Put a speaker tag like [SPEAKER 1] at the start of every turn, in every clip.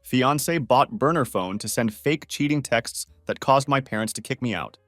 [SPEAKER 1] Fiancé bought burner phone to send fake cheating texts that caused my parents to kick me out.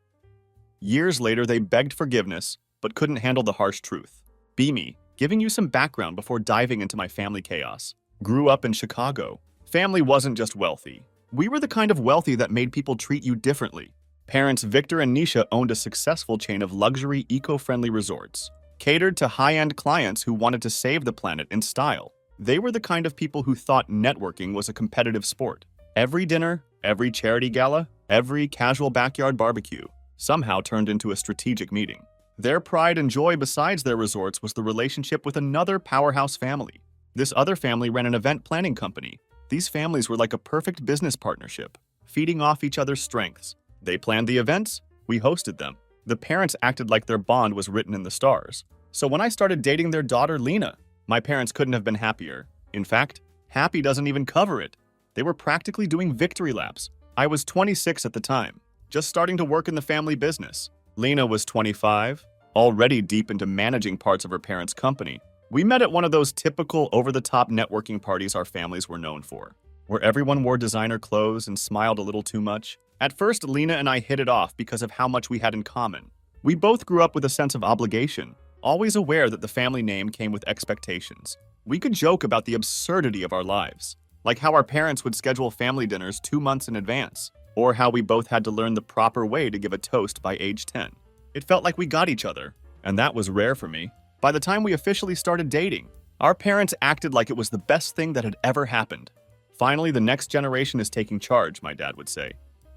[SPEAKER 1] Years later, they begged forgiveness, but couldn't handle the harsh truth. Be me, giving you some background before diving into my family chaos. Grew up in Chicago. Family wasn't just wealthy. We were the kind of wealthy that made people treat you differently. Parents Victor and Nisha owned a successful chain of luxury, eco-friendly resorts, catered to high-end clients who wanted to save the planet in style. They were the kind of people who thought networking was a competitive sport. Every dinner, every charity gala, every casual backyard barbecue somehow turned into a strategic meeting. Their pride and joy besides their resorts was the relationship with another powerhouse family. This other family ran an event planning company. These families were like a perfect business partnership, feeding off each other's strengths. They planned the events, we hosted them. The parents acted like their bond was written in the stars. So when I started dating their daughter, Lena, my parents couldn't have been happier. In fact, happy doesn't even cover it. They were practically doing victory laps. I was 26 at the time, just starting to work in the family business. Lena was 25, already deep into managing parts of her parents' company. We met at one of those typical over-the-top networking parties our families were known for, where everyone wore designer clothes and smiled a little too much. At first, Lena and I hit it off because of how much we had in common. We both grew up with a sense of obligation, always aware that the family name came with expectations. We could joke about the absurdity of our lives, like how our parents would schedule family dinners 2 months in advance, or how we both had to learn the proper way to give a toast by age 10. It felt like we got each other, and that was rare for me. By the time we officially started dating, our parents acted like it was the best thing that had ever happened. Finally, the next generation is taking charge, my dad would say.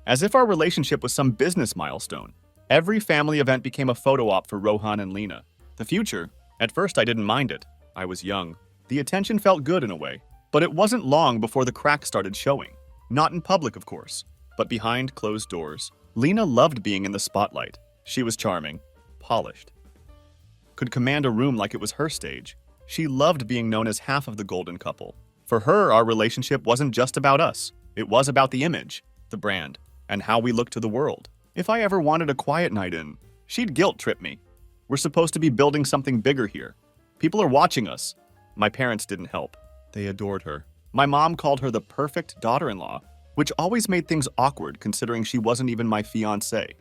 [SPEAKER 1] As if our relationship was some business milestone. Every family event became a photo op for Rohan and Lena. The future? At first, I didn't mind it. I was young. The attention felt good in a way. But it wasn't long before the cracks started showing. Not in public, of course, but behind closed doors. Lena loved being in the spotlight. She was charming, polished, could command a room like it was her stage. She loved being known as half of the golden couple. For her, our relationship wasn't just about us. It was about the image, the brand, and how we looked to the world. If I ever wanted a quiet night in, she'd guilt trip me. We're supposed to be building something bigger here. People are watching us. My parents didn't help. They adored her. My mom called her the perfect daughter-in-law, which always made things awkward considering she wasn't even my fiancé.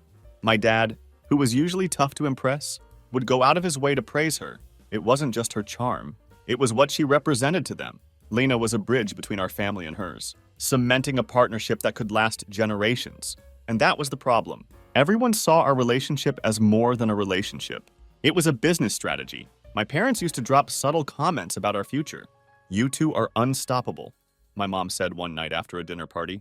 [SPEAKER 1] My dad, who was usually tough to impress, would go out of his way to praise her. It wasn't just her charm. It was what she represented to them. Lena was a bridge between our family and hers, cementing a partnership that could last generations. And that was the problem. Everyone saw our relationship as more than a relationship. It was a business strategy. My parents used to drop subtle comments about our future. "You two are unstoppable," my mom said one night after a dinner party,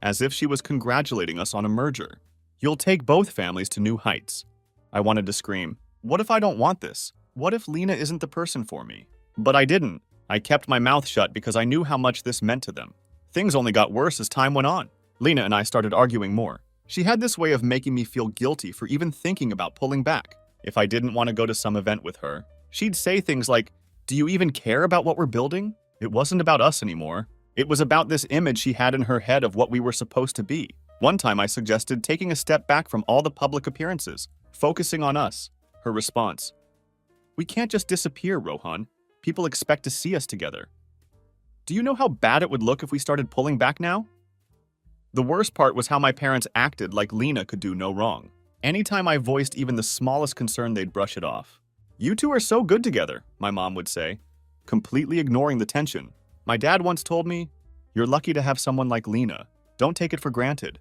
[SPEAKER 1] as if she was congratulating us on a merger. "You'll take both families to new heights." I wanted to scream, "What if I don't want this? What if Lena isn't the person for me?" But I didn't. I kept my mouth shut because I knew how much this meant to them. Things only got worse as time went on. Lena and I started arguing more. She had this way of making me feel guilty for even thinking about pulling back. If I didn't want to go to some event with her, she'd say things like, "Do you even care about what we're building?" It wasn't about us anymore. It was about this image she had in her head of what we were supposed to be. One time I suggested taking a step back from all the public appearances, focusing on us. Her response, "We can't just disappear, Rohan. People expect to see us together. Do you know how bad it would look if we started pulling back now?" The worst part was how my parents acted like Lena could do no wrong. Anytime I voiced even the smallest concern, they'd brush it off. "You two are so good together," my mom would say, completely ignoring the tension. My dad once told me, "You're lucky to have someone like Lena. Don't take it for granted."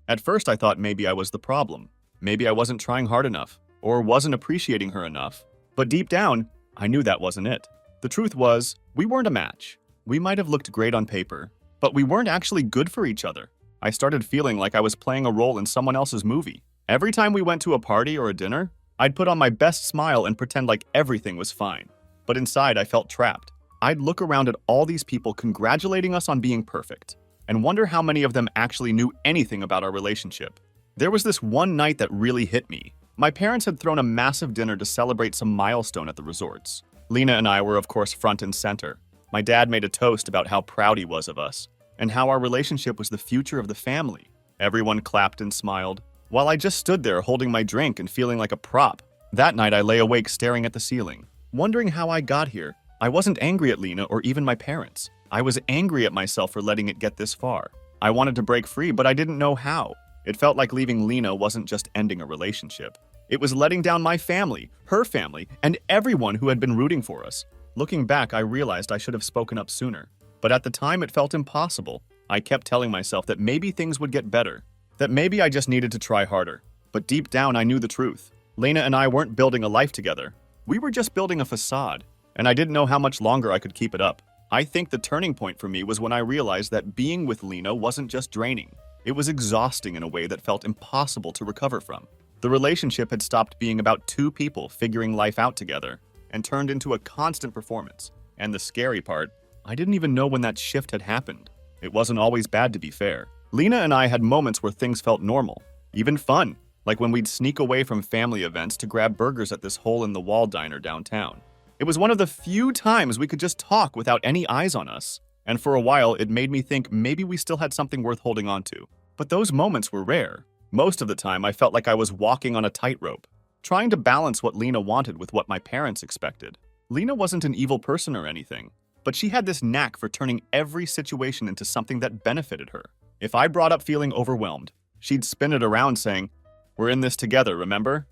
[SPEAKER 1] At first, I thought maybe I was the problem. Maybe I wasn't trying hard enough, or wasn't appreciating her enough. But deep down, I knew that wasn't it. The truth was, we weren't a match. We might have looked great on paper, but we weren't actually good for each other. I started feeling like I was playing a role in someone else's movie. Every time we went to a party or a dinner, I'd put on my best smile and pretend like everything was fine. But inside, I felt trapped. I'd look around at all these people congratulating us on being perfect, and wonder how many of them actually knew anything about our relationship. There was this one night that really hit me. My parents had thrown a massive dinner to celebrate some milestone at the resorts. Lena and I were, of course, front and center. My dad made a toast about how proud he was of us, and how our relationship was the future of the family. Everyone clapped and smiled, while I just stood there holding my drink and feeling like a prop. That night, I lay awake staring at the ceiling, wondering how I got here. I wasn't angry at Lena or even my parents. I was angry at myself for letting it get this far. I wanted to break free, but I didn't know how. It felt like leaving Lena wasn't just ending a relationship. It was letting down my family, her family, and everyone who had been rooting for us. Looking back, I realized I should have spoken up sooner. But at the time, it felt impossible. I kept telling myself that maybe things would get better, that maybe I just needed to try harder. But deep down, I knew the truth. Lena and I weren't building a life together. We were just building a facade, and I didn't know how much longer I could keep it up. I think the turning point for me was when I realized that being with Lena wasn't just draining. It was exhausting in a way that felt impossible to recover from. The relationship had stopped being about two people figuring life out together and turned into a constant performance. And the scary part, I didn't even know when that shift had happened. It wasn't always bad, to be fair. Lena and I had moments where things felt normal, even fun, like when we'd sneak away from family events to grab burgers at this hole-in-the-wall diner downtown. It was one of the few times we could just talk without any eyes on us, and for a while it made me think maybe we still had something worth holding on to. But those moments were rare. Most of the time I felt like I was walking on a tightrope, trying to balance what Lena wanted with what my parents expected. Lena wasn't an evil person or anything, but she had this knack for turning every situation into something that benefited her. If I brought up feeling overwhelmed, she'd spin it around saying, "We're in this together, remember?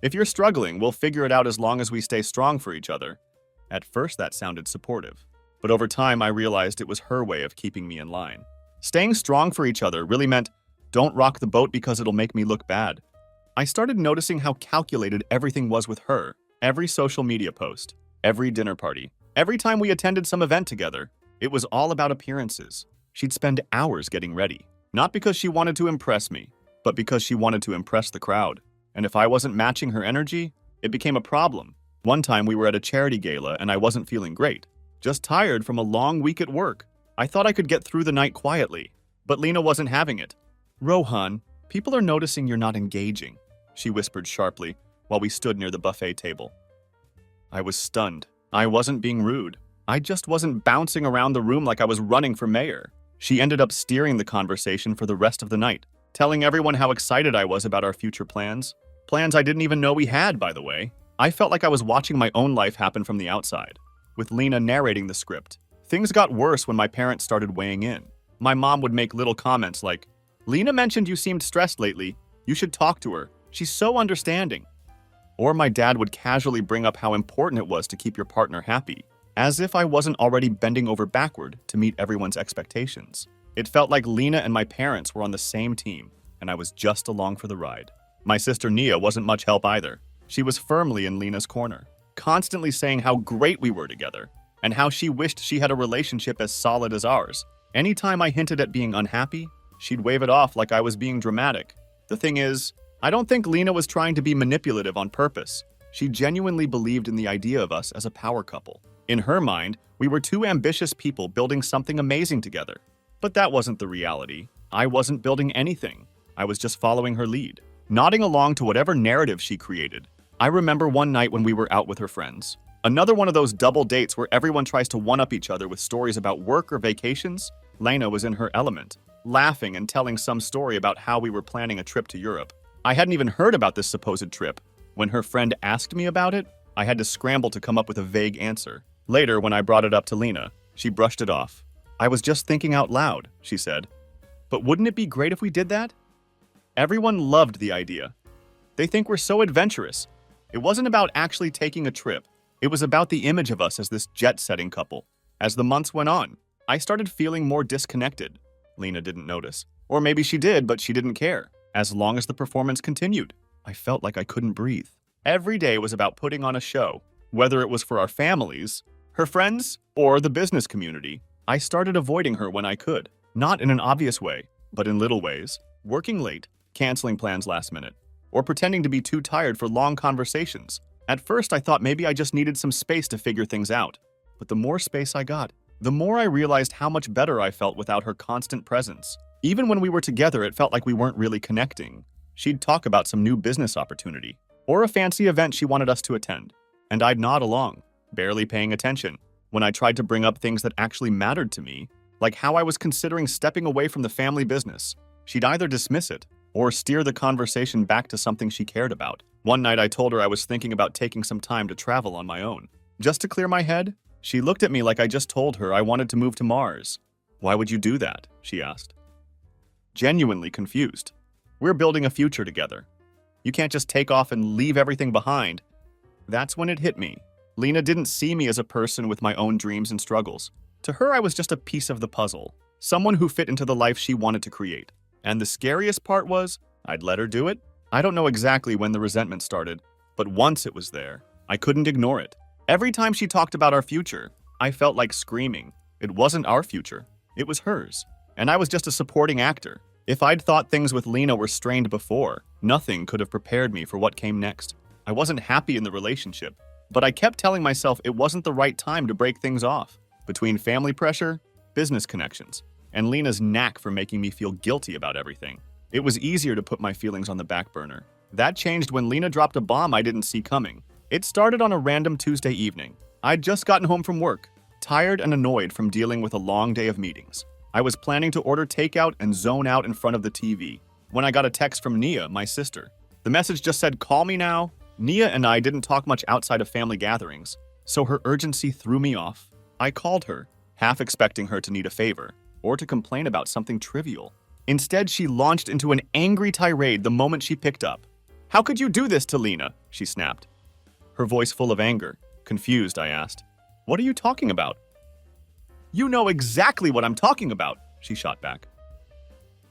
[SPEAKER 1] If you're struggling, we'll figure it out as long as we stay strong for each other." At first, that sounded supportive, but over time, I realized it was her way of keeping me in line. Staying strong for each other really meant, don't rock the boat because it'll make me look bad. I started noticing how calculated everything was with her. Every social media post, every dinner party, every time we attended some event together, it was all about appearances. She'd spend hours getting ready, not because she wanted to impress me, but because she wanted to impress the crowd. And if I wasn't matching her energy, it became a problem. One time we were at a charity gala and I wasn't feeling great, just tired from a long week at work. I thought I could get through the night quietly, but Lena wasn't having it. "Rohan, people are noticing you're not engaging," she whispered sharply while we stood near the buffet table. I was stunned. I wasn't being rude. I just wasn't bouncing around the room like I was running for mayor. She ended up steering the conversation for the rest of the night, telling everyone how excited I was about our future plans. Plans I didn't even know we had, by the way. I felt like I was watching my own life happen from the outside, with Lena narrating the script. Things got worse when my parents started weighing in. My mom would make little comments like, "Lena mentioned you seemed stressed lately. You should talk to her. She's so understanding." Or my dad would casually bring up how important it was to keep your partner happy, as if I wasn't already bending over backward to meet everyone's expectations. It felt like Lena and my parents were on the same team, and I was just along for the ride. My sister Nia wasn't much help either. She was firmly in Lena's corner, constantly saying how great we were together, and how she wished she had a relationship as solid as ours. Anytime I hinted at being unhappy, she'd wave it off like I was being dramatic. The thing is, I don't think Lena was trying to be manipulative on purpose. She genuinely believed in the idea of us as a power couple. In her mind, we were two ambitious people building something amazing together. But that wasn't the reality. I wasn't building anything. I was just following her lead, nodding along to whatever narrative she created. I remember one night when we were out with her friends. Another one of those double dates where everyone tries to one-up each other with stories about work or vacations. Lena was in her element, laughing and telling some story about how we were planning a trip to Europe. I hadn't even heard about this supposed trip. When her friend asked me about it, I had to scramble to come up with a vague answer. Later, when I brought it up to Lena, she brushed it off. "I was just thinking out loud," she said. "But wouldn't it be great if we did that?" Everyone loved the idea. They think we're so adventurous. It wasn't about actually taking a trip. It was about the image of us as this jet-setting couple. As the months went on, I started feeling more disconnected. Lena didn't notice. Or maybe she did, but she didn't care. As long as the performance continued, I felt like I couldn't breathe. Every day was about putting on a show, whether it was for our families, her friends, or the business community. I started avoiding her when I could, not in an obvious way, but in little ways, working late, canceling plans last minute, or pretending to be too tired for long conversations. At first, I thought maybe I just needed some space to figure things out. But the more space I got, the more I realized how much better I felt without her constant presence. Even when we were together, it felt like we weren't really connecting. She'd talk about some new business opportunity, or a fancy event she wanted us to attend, and I'd nod along, barely paying attention. When I tried to bring up things that actually mattered to me, like how I was considering stepping away from the family business, she'd either dismiss it or steer the conversation back to something she cared about. One night I told her I was thinking about taking some time to travel on my own, just to clear my head, She looked at me like I just told her I wanted to move to Mars. Why would you do that? She asked. Genuinely confused. We're building a future together. You can't just take off and leave everything behind. That's when it hit me. Lena didn't see me as a person with my own dreams and struggles. To her, I was just a piece of the puzzle, someone who fit into the life she wanted to create. And the scariest part was, I'd let her do it. I don't know exactly when the resentment started, but once it was there, I couldn't ignore it. Every time she talked about our future, I felt like screaming. It wasn't our future, it was hers. And I was just a supporting actor. If I'd thought things with Lena were strained before, nothing could have prepared me for what came next. I wasn't happy in the relationship, but I kept telling myself it wasn't the right time to break things off. Between family pressure, business connections, and Lena's knack for making me feel guilty about everything, it was easier to put my feelings on the back burner. That changed when Lena dropped a bomb I didn't see coming. It started on a random Tuesday evening. I'd just gotten home from work, tired and annoyed from dealing with a long day of meetings. I was planning to order takeout and zone out in front of the TV when I got a text from Nia, my sister. The message just said, "Call me now." Nia and I didn't talk much outside of family gatherings, so her urgency threw me off. I called her, half expecting her to need a favor or to complain about something trivial. Instead, she launched into an angry tirade the moment she picked up. "How could you do this to Lena?" she snapped. Her voice full of anger. Confused, I asked, "What are you talking about?" "You know exactly what I'm talking about," she shot back.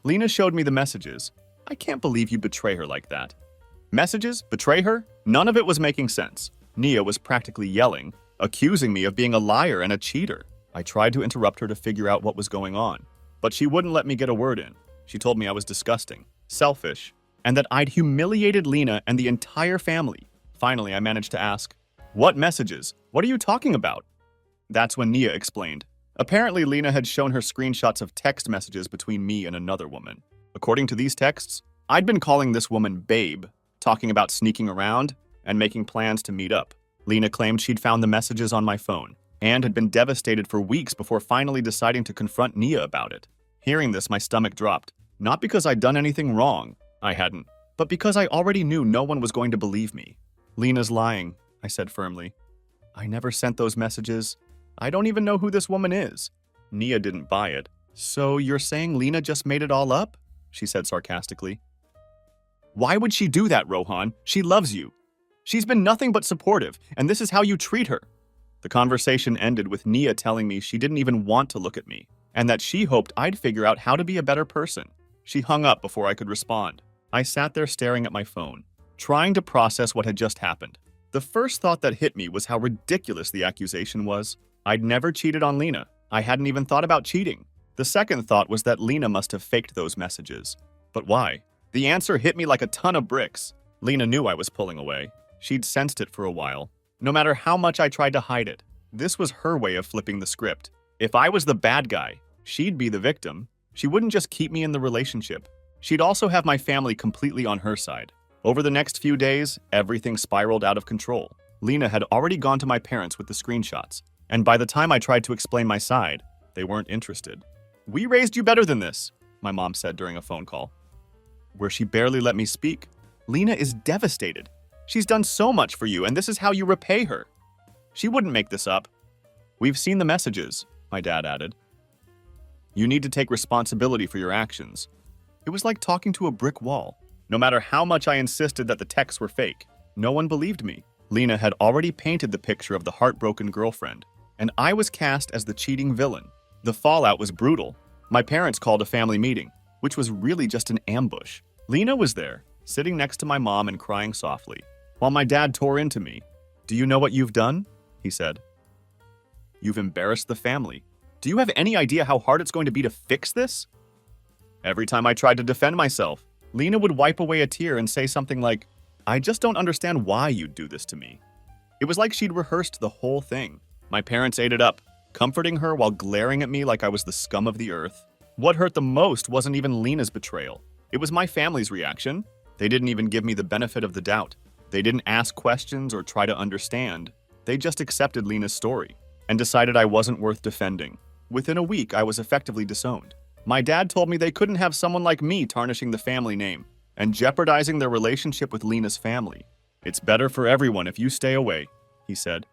[SPEAKER 1] Lena showed me the messages. I can't believe you'd betray her like that. Messages? Betray her? None of it was making sense. Nia was practically yelling, accusing me of being a liar and a cheater. I tried to interrupt her to figure out what was going on, but she wouldn't let me get a word in. She told me I was disgusting, selfish, and that I'd humiliated Lena and the entire family. Finally, I managed to ask, "What messages? What are you talking about?" That's when Nia explained. Apparently, Lena had shown her screenshots of text messages between me and another woman. According to these texts, I'd been calling this woman Babe, talking about sneaking around and making plans to meet up. Lena claimed she'd found the messages on my phone and had been devastated for weeks before finally deciding to confront Nia about it. Hearing this, my stomach dropped. Not because I'd done anything wrong, I hadn't, but because I already knew no one was going to believe me. "Lena's lying," I said firmly. "I never sent those messages. I don't even know who this woman is." Nia didn't buy it. "So you're saying Lena just made it all up?" she said sarcastically. "Why would she do that, Rohan? She loves you. She's been nothing but supportive, and this is how you treat her." The conversation ended with Nia telling me she didn't even want to look at me, and that she hoped I'd figure out how to be a better person. She hung up before I could respond. I sat there staring at my phone, trying to process what had just happened. The first thought that hit me was how ridiculous the accusation was. I'd never cheated on Lena. I hadn't even thought about cheating. The second thought was that Lena must have faked those messages. But why? The answer hit me like a ton of bricks. Lena knew I was pulling away. She'd sensed it for a while. No matter how much I tried to hide it, this was her way of flipping the script. If I was the bad guy, she'd be the victim. She wouldn't just keep me in the relationship. She'd also have my family completely on her side. Over the next few days, everything spiraled out of control. Lena had already gone to my parents with the screenshots, and by the time I tried to explain my side, they weren't interested. "We raised you better than this," my mom said during a phone call, where she barely let me speak. "Lena is devastated. She's done so much for you, and this is how you repay her. She wouldn't make this up." "We've seen the messages," my dad added. "You need to take responsibility for your actions." It was like talking to a brick wall. No matter how much I insisted that the texts were fake, no one believed me. Lena had already painted the picture of the heartbroken girlfriend, and I was cast as the cheating villain. The fallout was brutal. My parents called a family meeting, which was really just an ambush. Lena was there, sitting next to my mom and crying softly, while my dad tore into me. "Do you know what you've done?" he said. "You've embarrassed the family. Do you have any idea how hard it's going to be to fix this?" Every time I tried to defend myself, Lena would wipe away a tear and say something like, "I just don't understand why you'd do this to me." It was like she'd rehearsed the whole thing. My parents ate it up, comforting her while glaring at me like I was the scum of the earth. What hurt the most wasn't even Lena's betrayal. It was my family's reaction. They didn't even give me the benefit of the doubt. They didn't ask questions or try to understand. They just accepted Lena's story and decided I wasn't worth defending. Within a week, I was effectively disowned. My dad told me they couldn't have someone like me tarnishing the family name and jeopardizing their relationship with Lena's family. "It's better for everyone if you stay away," he said.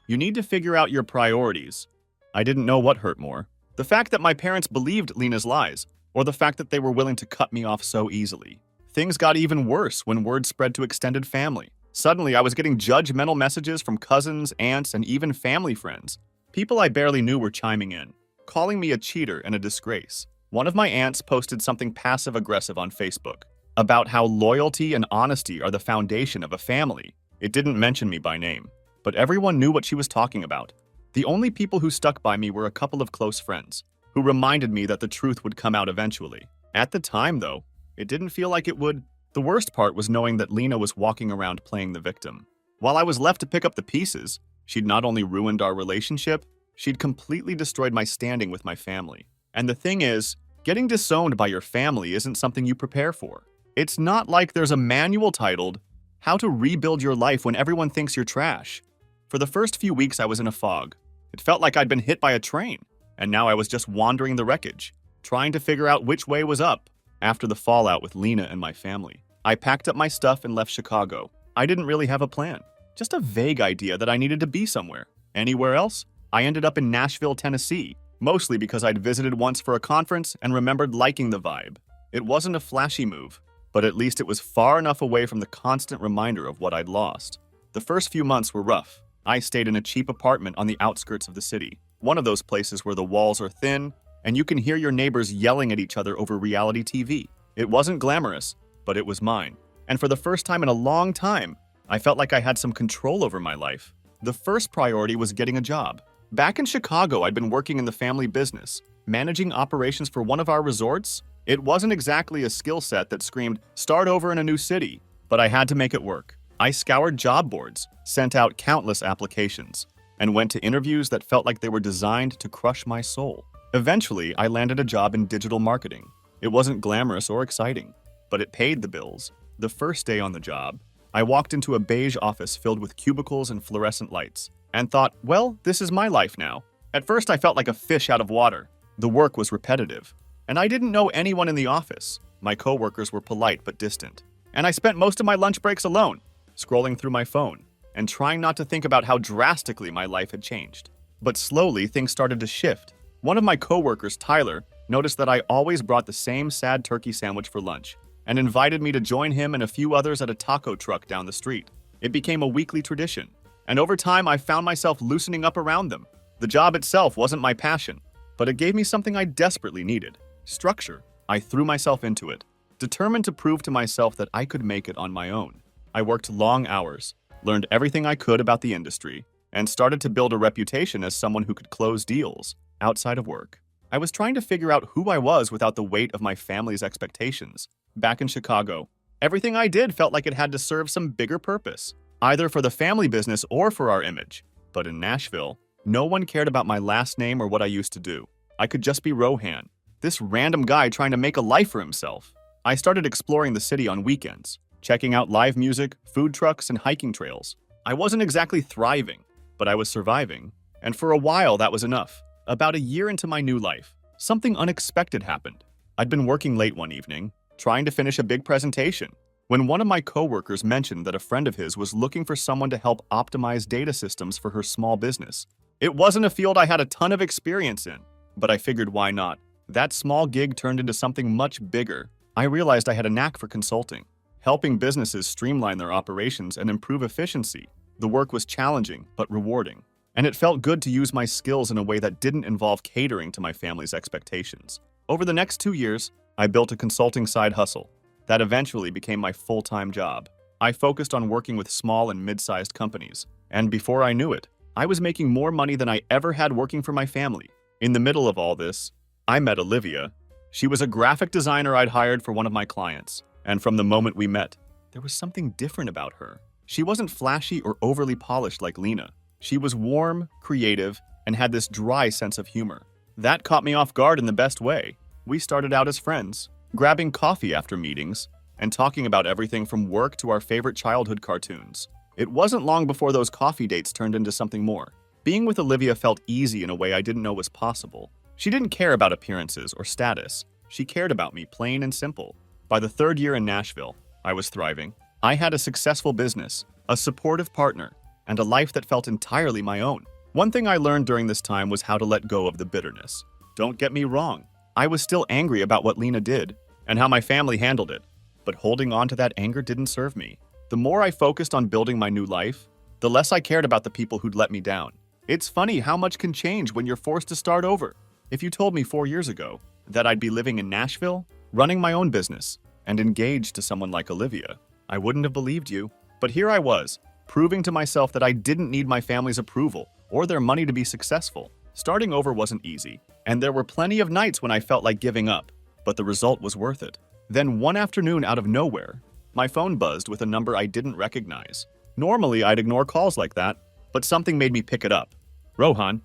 [SPEAKER 1] You need to figure out your priorities. I didn't know what hurt more. The fact that my parents believed Lena's lies, or the fact that they were willing to cut me off so easily. Things got even worse when word spread to extended family. Suddenly, I was getting judgmental messages from cousins, aunts, and even family friends. People I barely knew were chiming in, calling me a cheater and a disgrace. One of my aunts posted something passive-aggressive on Facebook about how loyalty and honesty are the foundation of a family. It didn't mention me by name, but everyone knew what she was talking about. The only people who stuck by me were a couple of close friends, who reminded me that the truth would come out eventually. At the time, though, it didn't feel like it would. The worst part was knowing that Lena was walking around playing the victim. While I was left to pick up the pieces, she'd not only ruined our relationship, she'd completely destroyed my standing with my family. And the thing is, getting disowned by your family isn't something you prepare for. It's not like there's a manual titled, How to Rebuild Your Life When Everyone Thinks You're Trash. For the first few weeks, I was in a fog. It felt like I'd been hit by a train, and now I was just wandering the wreckage, trying to figure out which way was up. After the fallout with Lena and my family, I packed up my stuff and left Chicago. I didn't really have a plan, just a vague idea that I needed to be somewhere. Anywhere else? I ended up in Nashville, Tennessee, mostly because I'd visited once for a conference and remembered liking the vibe. It wasn't a flashy move, but at least it was far enough away from the constant reminder of what I'd lost. The first few months were rough. I stayed in a cheap apartment on the outskirts of the city, one of those places where the walls are thin and you can hear your neighbors yelling at each other over reality TV. It wasn't glamorous, but it was mine. And for the first time in a long time, I felt like I had some control over my life. The first priority was getting a job. Back in Chicago, I'd been working in the family business, managing operations for one of our resorts. It wasn't exactly a skill set that screamed, start over in a new city, but I had to make it work. I scoured job boards, sent out countless applications, and went to interviews that felt like they were designed to crush my soul. Eventually, I landed a job in digital marketing. It wasn't glamorous or exciting, but it paid the bills. The first day on the job, I walked into a beige office filled with cubicles and fluorescent lights, and thought, well, this is my life now. At first, I felt like a fish out of water. The work was repetitive, and I didn't know anyone in the office. My coworkers were polite but distant, and I spent most of my lunch breaks alone, scrolling through my phone, and trying not to think about how drastically my life had changed. But slowly, things started to shift. One of my coworkers, Tyler, noticed that I always brought the same sad turkey sandwich for lunch, and invited me to join him and a few others at a taco truck down the street. It became a weekly tradition, and over time I found myself loosening up around them. The job itself wasn't my passion, but it gave me something I desperately needed: structure. I threw myself into it, determined to prove to myself that I could make it on my own. I worked long hours, learned everything I could about the industry, and started to build a reputation as someone who could close deals outside of work. I was trying to figure out who I was without the weight of my family's expectations. Back in Chicago, everything I did felt like it had to serve some bigger purpose, either for the family business or for our image. But in Nashville, no one cared about my last name or what I used to do. I could just be Rohan, this random guy trying to make a life for himself. I started exploring the city on weekends, checking out live music, food trucks, and hiking trails. I wasn't exactly thriving, but I was surviving, and for a while that was enough. About a year into my new life, something unexpected happened. I'd been working late one evening, trying to finish a big presentation, when one of my coworkers mentioned that a friend of his was looking for someone to help optimize data systems for her small business. It wasn't a field I had a ton of experience in, but I figured why not. That small gig turned into something much bigger. I realized I had a knack for consulting, helping businesses streamline their operations and improve efficiency. The work was challenging but rewarding, and it felt good to use my skills in a way that didn't involve catering to my family's expectations. Over the next 2 years, I built a consulting side hustle that eventually became my full-time job. I focused on working with small and mid-sized companies, and before I knew it, I was making more money than I ever had working for my family. In the middle of all this, I met Olivia. She was a graphic designer I'd hired for one of my clients, and from the moment we met, there was something different about her. She wasn't flashy or overly polished like Lena. She was warm, creative, and had this dry sense of humor. That caught me off guard in the best way. We started out as friends, grabbing coffee after meetings, and talking about everything from work to our favorite childhood cartoons. It wasn't long before those coffee dates turned into something more. Being with Olivia felt easy in a way I didn't know was possible. She didn't care about appearances or status. She cared about me, plain and simple. By the third year in Nashville, I was thriving. I had a successful business, a supportive partner, and a life that felt entirely my own. One thing I learned during this time was how to let go of the bitterness. Don't get me wrong, I was still angry about what Lena did and how my family handled it, but holding on to that anger didn't serve me. The more I focused on building my new life, the less I cared about the people who'd let me down. It's funny how much can change when you're forced to start over. If you told me 4 years ago that I'd be living in Nashville, running my own business, and engaged to someone like Olivia, I wouldn't have believed you. But here I was, proving to myself that I didn't need my family's approval or their money to be successful. Starting over wasn't easy, and there were plenty of nights when I felt like giving up, but the result was worth it. Then one afternoon, out of nowhere, my phone buzzed with a number I didn't recognize. Normally, I'd ignore calls like that, but something made me pick it up. Rohan.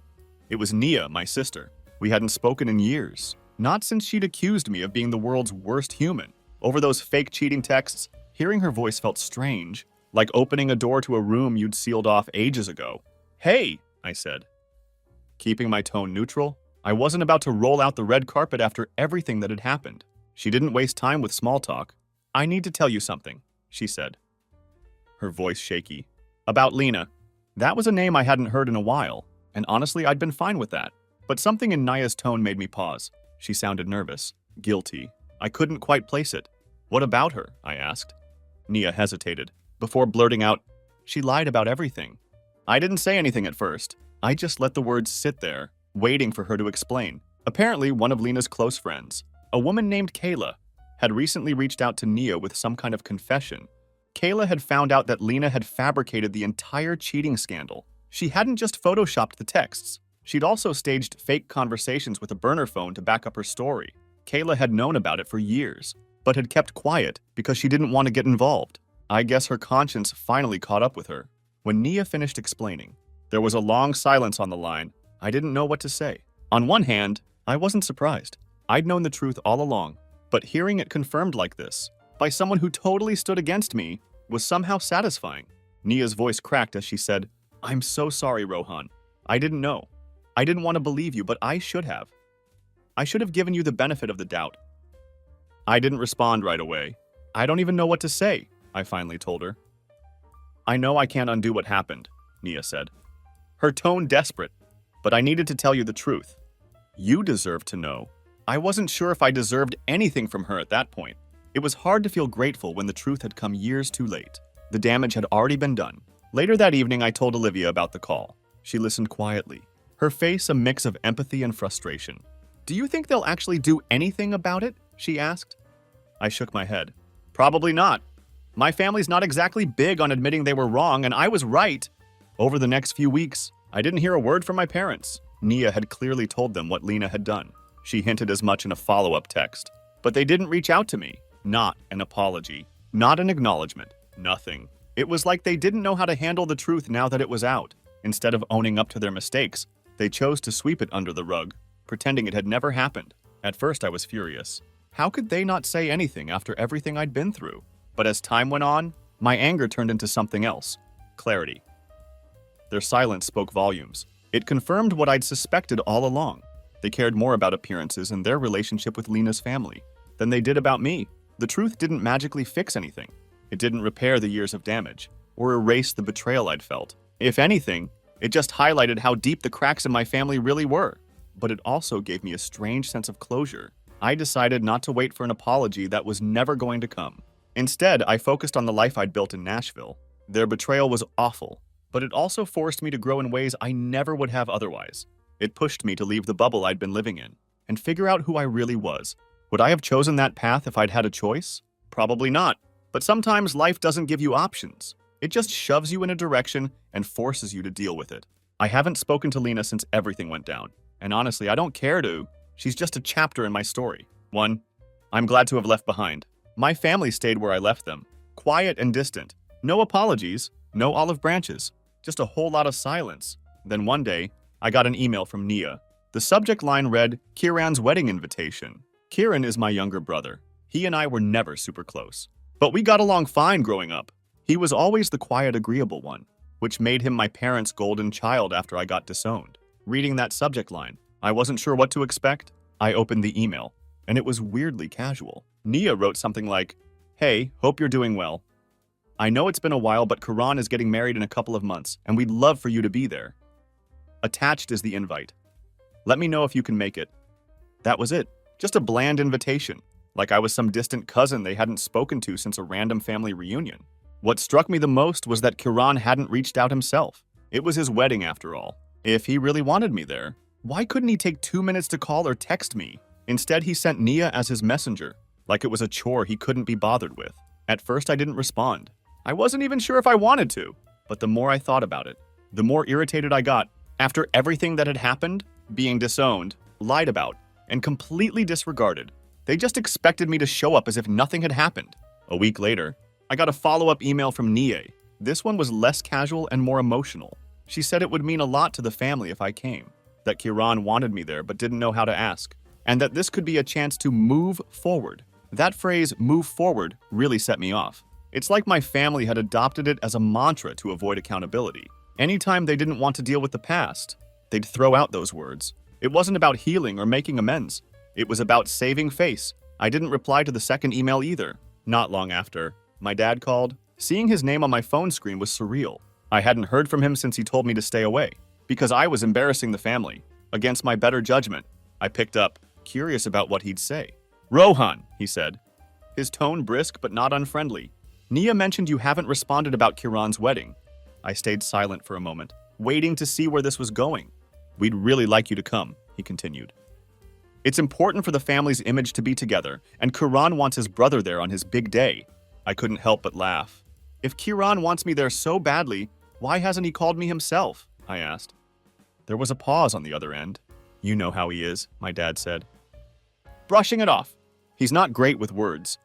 [SPEAKER 1] It was Nia, my sister. We hadn't spoken in years, not since she'd accused me of being the world's worst human. Over those fake cheating texts, hearing her voice felt strange, like opening a door to a room you'd sealed off ages ago. "Hey," I said. Keeping my tone neutral, I wasn't about to roll out the red carpet after everything that had happened. She didn't waste time with small talk. "I need to tell you something," she said, her voice shaky. "About Lena." That was a name I hadn't heard in a while, and honestly, I'd been fine with that. But something in Naya's tone made me pause. She sounded nervous, guilty. I couldn't quite place it. "What about her?" I asked. Nia hesitated, before blurting out, "She lied about everything." I didn't say anything at first. I just let the words sit there, waiting for her to explain. Apparently, one of Lena's close friends, a woman named Kayla, had recently reached out to Nia with some kind of confession. Kayla had found out that Lena had fabricated the entire cheating scandal. She hadn't just photoshopped the texts. She'd also staged fake conversations with a burner phone to back up her story. Kayla had known about it for years, but had kept quiet because she didn't want to get involved. I guess her conscience finally caught up with her. When Nia finished explaining, there was a long silence on the line. I didn't know what to say. On one hand, I wasn't surprised. I'd known the truth all along, but hearing it confirmed like this, by someone who totally stood against me, was somehow satisfying. Nia's voice cracked as she said, "I'm so sorry, Rohan. I didn't know. I didn't want to believe you, but I should have. I should have given you the benefit of the doubt." I didn't respond right away. "I don't even know what to say," I finally told her. "I know I can't undo what happened," Nia said, her tone desperate, "but I needed to tell you the truth. You deserve to know." I wasn't sure if I deserved anything from her at that point. It was hard to feel grateful when the truth had come years too late. The damage had already been done. Later that evening, I told Olivia about the call. She listened quietly, her face a mix of empathy and frustration. "Do you think they'll actually do anything about it?" she asked. I shook my head. "Probably not. My family's not exactly big on admitting they were wrong, and I was right." Over the next few weeks, I didn't hear a word from my parents. Nia had clearly told them what Lena had done. She hinted as much in a follow-up text. But they didn't reach out to me. Not an apology. Not an acknowledgement. Nothing. It was like they didn't know how to handle the truth now that it was out. Instead of owning up to their mistakes, they chose to sweep it under the rug, pretending it had never happened. At first, I was furious. How could they not say anything after everything I'd been through? But as time went on, my anger turned into something else. Clarity. Their silence spoke volumes. It confirmed what I'd suspected all along. They cared more about appearances and their relationship with Lena's family than they did about me. The truth didn't magically fix anything. It didn't repair the years of damage or erase the betrayal I'd felt. If anything, it just highlighted how deep the cracks in my family really were. But it also gave me a strange sense of closure. I decided not to wait for an apology that was never going to come. Instead, I focused on the life I'd built in Nashville. Their betrayal was awful, but it also forced me to grow in ways I never would have otherwise. It pushed me to leave the bubble I'd been living in and figure out who I really was. Would I have chosen that path if I'd had a choice? Probably not. But sometimes life doesn't give you options. It just shoves you in a direction and forces you to deal with it. I haven't spoken to Lena since everything went down. And honestly, I don't care to. She's just a chapter in my story. One I'm glad to have left behind. My family stayed where I left them. Quiet and distant. No apologies, no olive branches. Just a whole lot of silence. Then one day, I got an email from Nia. The subject line read, "Kiran's wedding invitation." Kiran is my younger brother. He and I were never super close. But we got along fine growing up. He was always the quiet, agreeable one, which made him my parents' golden child after I got disowned. Reading that subject line, I wasn't sure what to expect. I opened the email, and it was weirdly casual. Nia wrote something like, "Hey, hope you're doing well. I know it's been a while, but Karan is getting married in a couple of months, and we'd love for you to be there. Attached is the invite. Let me know if you can make it. That was it. Just a bland invitation, like I was some distant cousin they hadn't spoken to since a random family reunion. What struck me the most was that Kiran hadn't reached out himself. It was his wedding after all. If he really wanted me there, why couldn't he take 2 minutes to call or text me? Instead, he sent Nia as his messenger, like it was a chore he couldn't be bothered with. At first, I didn't respond. I wasn't even sure if I wanted to, but the more I thought about it, the more irritated I got. After everything that had happened, being disowned, lied about, and completely disregarded, they just expected me to show up as if nothing had happened. A week later, I got a follow-up email from Nia. This one was less casual and more emotional. She said it would mean a lot to the family if I came, that Kiran wanted me there but didn't know how to ask, and that this could be a chance to move forward. That phrase, move forward, really set me off. It's like my family had adopted it as a mantra to avoid accountability. Anytime they didn't want to deal with the past, they'd throw out those words. It wasn't about healing or making amends. It was about saving face. I didn't reply to the second email either. Not long after, my dad called. Seeing his name on my phone screen was surreal. I hadn't heard from him since he told me to stay away, because I was embarrassing the family. Against my better judgment, I picked up, curious about what he'd say. "Rohan," he said, his tone brisk but not unfriendly. "Nia mentioned you haven't responded about Kiran's wedding." I stayed silent for a moment, waiting to see where this was going. "We'd really like you to come," he continued. "It's important for the family's image to be together, and Kiran wants his brother there on his big day." I couldn't help but laugh. "If Kiran wants me there so badly, why hasn't he called me himself?" I asked. There was a pause on the other end. "You know how he is," my dad said. "Brushing it off. He's not great with words."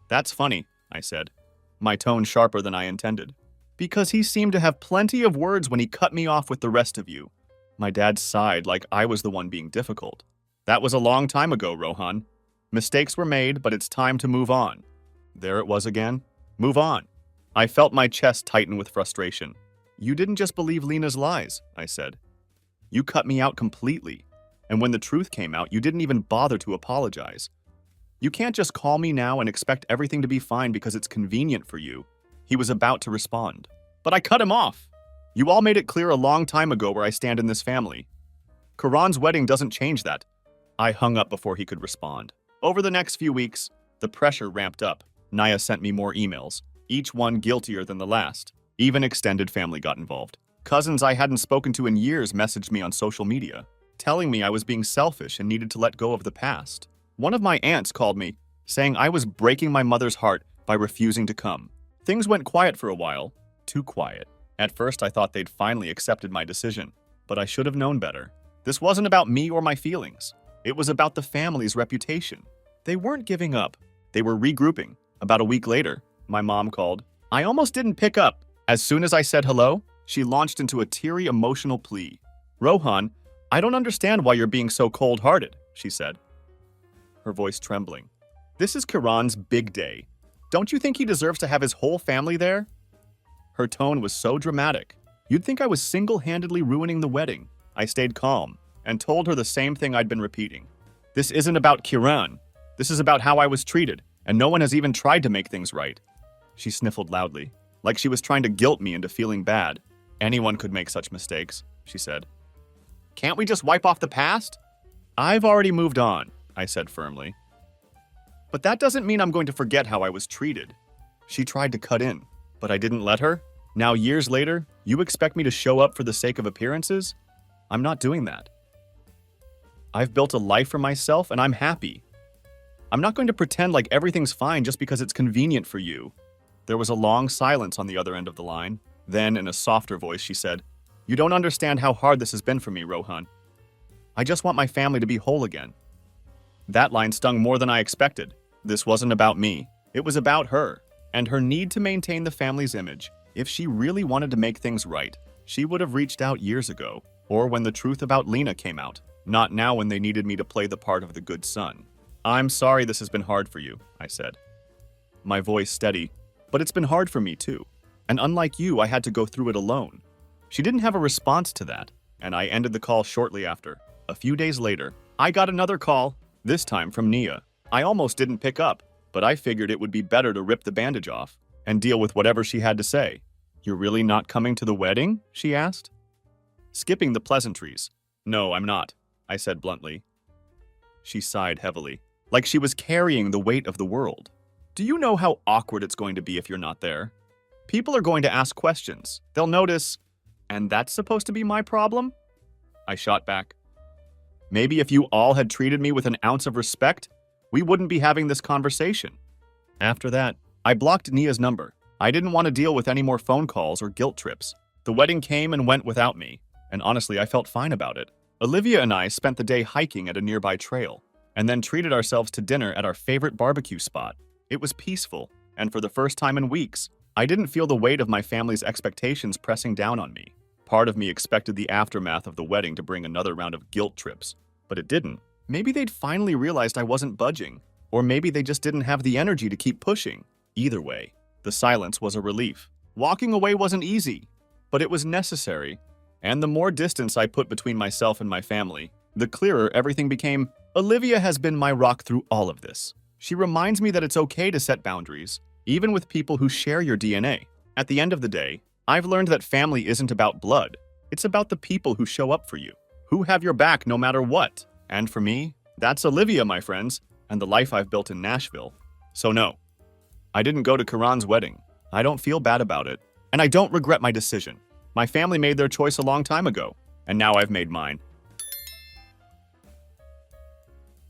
[SPEAKER 1] "That's funny," I said, my tone sharper than I intended. "Because he seemed to have plenty of words when he cut me off with the rest of you." My dad sighed like I was the one being difficult. "That was a long time ago, Rohan. Mistakes were made, but it's time to move on." There it was again. Move on. I felt my chest tighten with frustration. "You didn't just believe Lena's lies," I said. "You cut me out completely. And when the truth came out, you didn't even bother to apologize. You can't just call me now and expect everything to be fine because it's convenient for you." He was about to respond, but I cut him off. "You all made it clear a long time ago where I stand in this family. Karan's wedding doesn't change that." I hung up before he could respond. Over the next few weeks, the pressure ramped up. Nia sent me more emails, each one guiltier than the last. Even extended family got involved. Cousins I hadn't spoken to in years messaged me on social media, telling me I was being selfish and needed to let go of the past. One of my aunts called me, saying I was breaking my mother's heart by refusing to come. Things went quiet for a while, too quiet. At first I thought they'd finally accepted my decision, but I should have known better. This wasn't about me or my feelings. It was about the family's reputation. They weren't giving up. They were regrouping. About a week later, my mom called. I almost didn't pick up. As soon as I said hello, she launched into a teary, emotional plea. "Rohan, I don't understand why you're being so cold-hearted," she said, her voice trembling. "This is Kiran's big day. Don't you think he deserves to have his whole family there?" Her tone was so dramatic. You'd think I was single-handedly ruining the wedding. I stayed calm and told her the same thing I'd been repeating. "This isn't about Kiran. This is about how I was treated, and no one has even tried to make things right." She sniffled loudly, like she was trying to guilt me into feeling bad. "Anyone could make such mistakes," she said. "Can't we just wipe off the past?" "I've already moved on," I said firmly. "But that doesn't mean I'm going to forget how I was treated." She tried to cut in, but I didn't let her. Now, years later, you expect me to show up for the sake of appearances? I'm not doing that. I've built a life for myself, and I'm happy. I'm not going to pretend like everything's fine just because it's convenient for you. There was a long silence on the other end of the line. Then, in a softer voice, she said, "You don't understand how hard this has been for me, Rohan. I just want my family to be whole again." That line stung more than I expected. This wasn't about me. It was about her, and her need to maintain the family's image. If she really wanted to make things right, she would have reached out years ago, or when the truth about Lena came out, not now when they needed me to play the part of the good son. "I'm sorry this has been hard for you," I said, my voice steady, "but it's been hard for me too. And unlike you, I had to go through it alone." She didn't have a response to that, and I ended the call shortly after. A few days later, I got another call, this time from Nia. I almost didn't pick up, but I figured it would be better to rip the bandage off. and deal with whatever she had to say. "You're really not coming to the wedding?" she asked. Skipping the pleasantries. "No, I'm not," I said bluntly. She sighed heavily, like she was carrying the weight of the world. "Do you know how awkward it's going to be if you're not there? People are going to ask questions. They'll notice, and that's supposed to be my problem?" I shot back. "Maybe if you all had treated me with an ounce of respect, we wouldn't be having this conversation." After that, I blocked Nia's number. I didn't want to deal with any more phone calls or guilt trips. The wedding came and went without me, and honestly, I felt fine about it. Olivia and I spent the day hiking at a nearby trail, and then treated ourselves to dinner at our favorite barbecue spot. It was peaceful, and for the first time in weeks, I didn't feel the weight of my family's expectations pressing down on me. Part of me expected the aftermath of the wedding to bring another round of guilt trips, but it didn't. Maybe they'd finally realized I wasn't budging, or maybe they just didn't have the energy to keep pushing. Either way, the silence was a relief. Walking away wasn't easy, but it was necessary, and the more distance I put between myself and my family, the clearer everything became. Olivia has been my rock through all of this. She reminds me that it's okay to set boundaries, even with people who share your DNA. At the end of the day, I've learned that family isn't about blood. It's about the people who show up for you, who have your back no matter what. And for me, that's Olivia, my friends, and the life I've built in Nashville. So no, I didn't go to Karan's wedding. I don't feel bad about it, and I don't regret my decision. My family made their choice a long time ago, and now I've made mine.